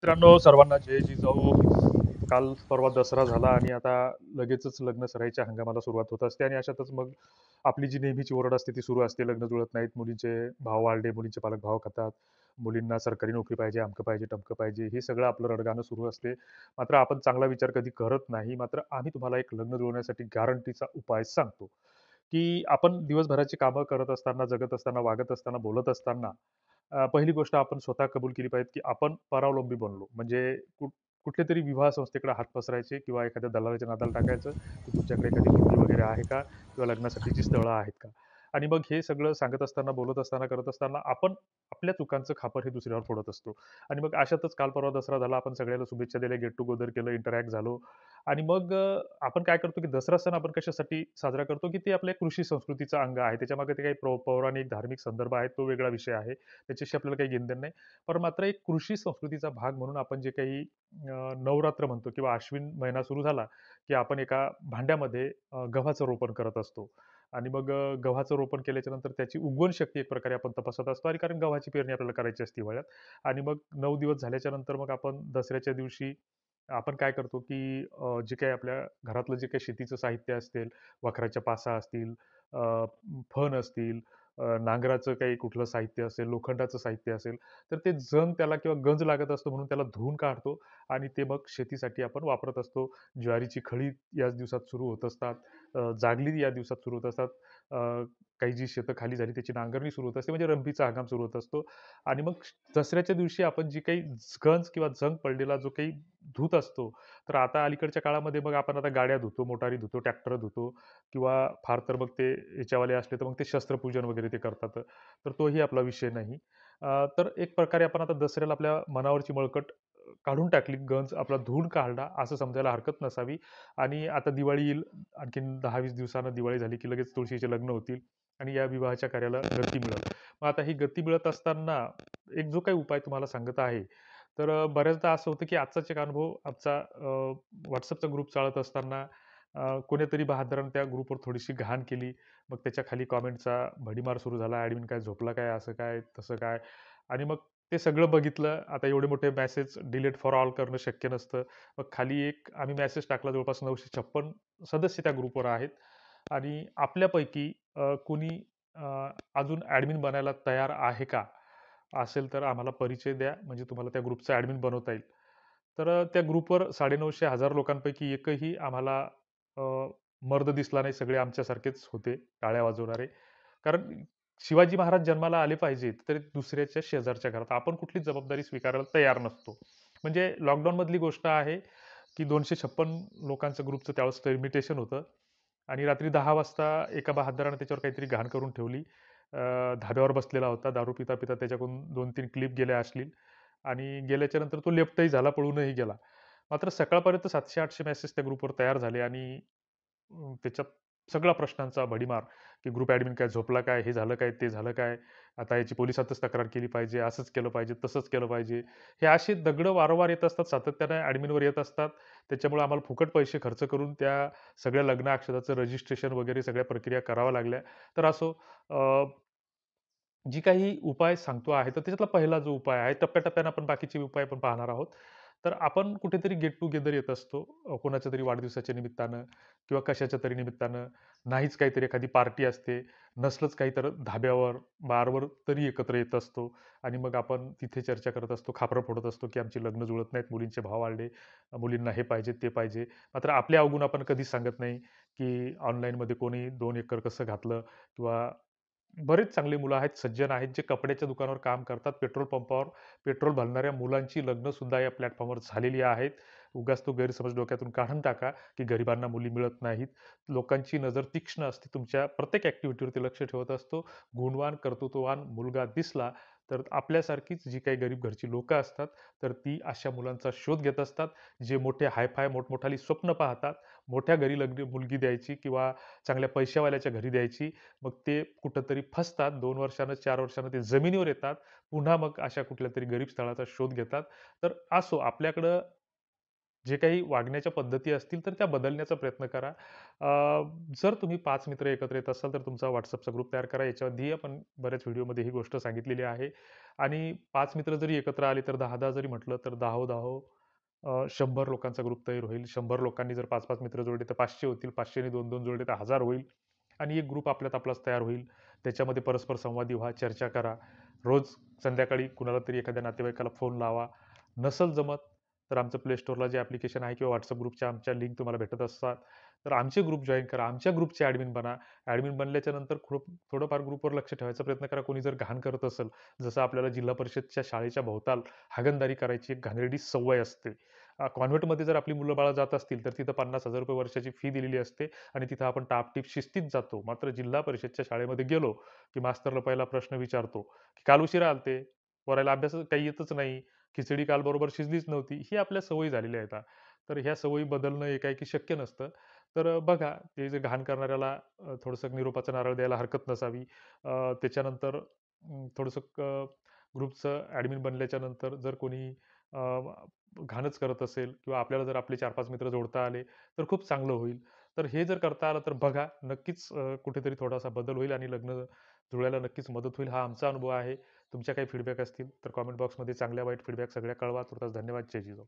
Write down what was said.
मित्रांनो, सर्वांना जय जिजाऊ. काल परवा दसरा झाला आणि आता लगेचच लग्न सराईच्या हंगामाला सुरुवात होत असते आणि अशातच मग आपली जी नेहमीची ओरड असते ती सुरू असते. लग्न जुळत नाहीत, मुलींचे भाव वाढले, मुलींचे पालक भाव खातात, मुलींना सरकारी नोकरी पाहिजे, अमकं पाहिजे, टमकं पाहिजे, हे सगळं आपलं रडगाणं सुरू असते. मात्र आपण चांगला विचार कधी करत नाही. मात्र आम्ही तुम्हाला एक लग्न जुळवण्यासाठी गॅरंटीचा उपाय सांगतो, की आपण दिवसभराची कामं करत असताना, जगत असताना, वागत असताना, बोलत असताना पहिली गोष्ट आपण स्वतः कबूल केली पाहिजे, की आपण परावलंबी बनलो. म्हणजे कुठल्यातरी विवाह संस्थेकडे हात पसरायचे किंवा एखाद्या दलालाच्या नादाला टाकायचं, की तुमच्याकडे एखादी मुलगी वगैरे आहे का? किंवा लग्नासाठीची स्थळं आहेत का? आणि मग हे सगळं सांगत असताना, बोलत असताना, करत असताना आपण आपल्या चुकांचं खापर हे दुसऱ्यावर फोडत असतो. आणि मग अशातच काल परवा दसरा झाला. आपण सगळ्याला शुभेच्छा दिल्या, गेट टुगेदर केलं, इंटरॅक्ट झालो. आणि मग आपण काय करतो, की दसरा सण आपण कशासाठी साजरा करतो, की ते आपल्या कृषी संस्कृतीचा अंग आहे. त्याच्यामागे ते काही पौराणिक, धार्मिक संदर्भ आहेत, तो वेगळा विषय आहे. त्याच्याशी आपल्याला काही घेणं-देणं नाही. पण मात्र एक कृषी संस्कृतीचा भाग म्हणून आपण जे काही नवरात्र म्हणतो किंवा अश्विन महिना सुरू झाला, की आपण एका भांड्यामध्ये गव्हाचं रोपण करत असतो. आणि मग गव्हाचं रोपण केल्याच्या नंतर त्याची उगवण शक्ती एक प्रकारे आपण तपासत असतो आणि कारण गव्हाची पेरणी आपल्याला करायची असते हिवाळ्यात. आणि मग 9 दिवस झाल्याच्या नंतर मग आपण दसऱ्याच्या दिवशी आपण काय करतो, की जे काही आपल्या घरातलं जे काही शेतीचं साहित्य असेल, वखराच्या पासा असतील, फण असतील, नांगराचं काही कुठलं साहित्य असेल, लोखंडाचं साहित्य असेल, तर ते जंग त्याला किंवा गंज लागत असतो म्हणून त्याला धुवून काढतो आणि ते मग शेतीसाठी आपण वापरत असतो. ज्वारीची खळी याच दिवसात सुरू होत असतात. जागली या दिवसात सुरू होत असतात. काही जी शेतं खाली झाली त्याची नांगरणी सुरू होत असते म्हणजे रंबीचा हंगाम सुरू होत असतो. आणि मग दसऱ्याच्या दिवशी आपण जी काही गंज किंवा जंग पडलेला जो काही धूत असतो, तर आता अलीकडच्या काळामध्ये मग आपण आता गाड्या धुतो, मोटारी धुतो, ट्रॅक्टर धुतो किंवा फार तर मग ते याच्यावाले असले तर मग ते शस्त्रपूजन वगैरे ते करतात. तर तोही आपला विषय नाही. तर एक प्रकारे आपण आता दसऱ्याला आपल्या मनावरची मळकट काढून टाकली, गंज आपला धुवून काढला असं समजायला हरकत नसावी. आणि आता दिवाळी येईल, आणखीन 10-20 दिवसानं दिवाळी झाली की लगेच तुळशीचे लग्न होतील आणि या विवाहाच्या कार्याला गती मिळेल. मग आता ही गती मिळत असताना एक जो काही उपाय तुम्हाला सांगत आहे, तर बऱ्याचदा असं होतं की आजचाच एक अनुभव आमचा WhatsAppचा ग्रुप चालत असताना कोणीतरी बहादरानं त्या ग्रुपवर थोडीशी घाण केली. मग त्याच्या खाली कॉमेंटचा भडीमार सुरू झाला. ॲडमिन काय झोपला काय? असं काय? तसं काय? आणि मग ते सगळं बघितलं. आता एवढे मोठे मेसेज डिलीट फॉर ऑल करणं शक्य नसतं. मग खाली एक आम्ही मेसेज टाकला. जवळपास 956 सदस्य त्या ग्रुपवर आहेत आणि आपल्यापैकी कोणी अजून ॲडमिन बनायला तयार आहे का? असेल तर आम्हाला परिचय द्या, म्हणजे तुम्हाला त्या ग्रुपचा ॲडमिन बनवता येईल. तर त्या ग्रुपवर 950 लोकांपैकी एकही आम्हाला अ, मर्द दिसला नाही. सगळे आमच्यासारखेच होते, टाळ्या वाजवणारे. कारण शिवाजी महाराज जन्माला आले पाहिजेत, तर दुसऱ्याच्या शेजारच्या घरात. आपण कुठलीच जबाबदारी स्वीकारायला तयार नसतो. म्हणजे लॉकडाऊनमधली गोष्ट आहे, की 256 लोकांचं ग्रुपचं त्यावेळेस लिमिटेशन होतं आणि रात्री 10 वाजता एका बहाद्दरानं त्याच्यावर काहीतरी घाण करून ठेवली. धाब्यावर बसलेला होता. दारू पिता-पिता त्याच्याकडून 2-3 क्लिप गेल्या अश्लील आणि गेल्याच्या नंतर तो लेप्टही झाला, पळूनही गेला. मात्र सकाळपर्यंत 700-800 मेसेज त्या ग्रुपवर तयार झाले आणि त्याच्यात सगळा प्रश्नांचा भडीमार, की ग्रुप ॲडमिन काय झोपला काय? हे झालं काय? ते झालं काय? आता याची पोलिसातच तक्रार केली पाहिजे, असंच केलं पाहिजे, तसंच केलं पाहिजे. हे अशी दगडं वारंवार येत असतात, सातत्याने ॲडमिनवर येत असतात. त्याच्यामुळे आम्हाला फुकट पैसे खर्च करून त्या सगळ्या लग्न अक्षदाचं रजिस्ट्रेशन वगैरे सगळ्या प्रक्रिया कराव्या लागल्या. तर असो जी काही उपाय सांगतो आहे, तर त्याच्यातला पहिला जो उपाय आहे, टप्प्याटप्प्याने आपण बाकीचे उपाय पण पाहणार आहोत. तर आपण कुठेतरी गेट टुगेदर येत असतो. कोणाच्या तरी वाढदिवसाच्या निमित्तानं किंवा कशाच्या तरी निमित्तानं. नाहीच काहीतरी एखादी पार्टी असते, नसलंच काही तर धाब्यावर, बारवर तरी एकत्र येत असतो आणि मग आपण तिथे चर्चा करत असतो, खापरं फोडत असतो, की आमची लग्न जुळत नाहीत, मुलींचे भाव वाढले, मुलींना हे पाहिजे, ते पाहिजे. मात्र आपले अवगुण आपण कधीच सांगत नाही, की ऑनलाईनमध्ये कोणी 2 एकर कसं घातलं किंवा बरेच चांगली मुलं आहेत, सज्जन आहेत, जे कपड्याच्या दुकानावर काम करतात. पेट्रोल पंपावर पेट्रोल भरणाऱ्या मुलांची लग्नसुद्धा या प्लॅटफॉर्मवर झालेली आहेत. उगाच तो गैरसमज डोक्यातून काढून टाका, की गरिबांना मुली मिळत नाहीत. लोकांची नजर तीक्ष्ण असते. तुमच्या प्रत्येक ॲक्टिव्हिटीवरती लक्ष ठेवत असतो. गुणवान, कर्तृत्ववान मुलगा दिसला, तर आपल्यासारखीच जी काही गरीब घरची लोकं असतात, तर ती अशा मुलांचा शोध घेत असतात. जे मोठे हाय-फाय, मोठमोठाली स्वप्न पाहतात. मोठ्या घरी लग्न मुलगी द्यायची किंवा चांगल्या पैशावाल्याच्या घरी द्यायची. मग ते कुठेतरी फसतात. 2 वर्षानं, 4 वर्षानं ते जमिनीवर येतात. पुन्हा मग अशा कुठल्यातरी गरीब स्थळाचा शोध घेतात. तर असो आपल्याकडं जे काही वागण्याच्या पद्धती असतील, तर त्या बदलण्याचा प्रयत्न करा. जर तुम्ही 5 मित्र एकत्र येत असाल, तर तुमचा WhatsAppचा ग्रुप तयार करा. याच्या आधी आपण बऱ्याच व्हिडिओमध्ये ही गोष्ट सांगितलेली आहे. आणि 5 मित्र जरी एकत्र आले, तर 10-10 जरी म्हटलं, तर 10-10 100 लोकांचा ग्रुप तयार होईल. 100 लोकांनी जर 5-5 मित्र जोडले, तर 500 होतील. 500 नी 2-2 जोडले, तर 1000 होईल. आणि एक ग्रुप आपल्यात आपलाच तयार होईल. त्याच्यामध्ये परस्पर संवादी व्हा, चर्चा करा. रोज संध्याकाळी कुणाला तरी एखाद्या नातेवाईकाला फोन लावा. नसेल जमत, तर आमचं प्ले स्टोअरला जे ॲप्लिकेशन आहे किंवा WhatsApp ग्रुपच्या आमच्या लिंक तुम्हाला भेटत असतात. तर आमचे ग्रुप जॉइन करा. आमच्या ग्रुपचे ॲडमिन बना. ॲडमिन बनल्याच्या नंतर थोडंफार ग्रुपवर लक्ष ठेवायचा प्रयत्न करा. कोणी जर घाण करत असेल, जसं आपल्याला जिल्हा परिषदच्या शाळेच्या भोवताल हागणदारी करायची एक घाणेरडी सवय असते. कॉन्व्हेंटमध्ये जर आपली मुलं-बाळं जात असतील, तर तिथं ₹50,000 वर्षाची फी दिलेली असते आणि तिथं आपण टापटीप शिस्तीत जातो. मात्र जिल्हा परिषदच्या शाळेमध्ये गेलो, की मास्तरला पहिला प्रश्न विचारतो, की "काल उशिरा आलते? पोराला अभ्यास काही येतच नाही. खिचडी काल बरोबर शिजलीच नव्हती." ही आपल्या सवयी झालेल्या आहेत. तर ह्या सवयी बदलणं एकाएकी शक्य नसतं. तर बघा, ते जे घाण करणाऱ्याला थोडंसं निरोपाचा नारळ द्यायला हरकत नसावी. त्याच्यानंतर थोडंसं ग्रुपचं ॲडमिन बनल्याच्या नंतर जर कोणी अ, घाणच करत असेल किंवा आपल्याला जर आपले 4-5 मित्र जोडता आले, तर खूप चांगलं होईल. तर हे जर करता आलं तर बघा, नक्कीच कुठेतरी थोडासा बदल होईल आणि लग्न जुळायला नक्कीच मदत होईल. हा आमचा अनुभव आहे. तुमच्या काही फीडबॅक असतील तर कमेंट बॉक्समध्ये चांगल्या वाईट फीडबॅक सगळ्या कळवा. तुर्तास धन्यवाद. जय जिजाऊ.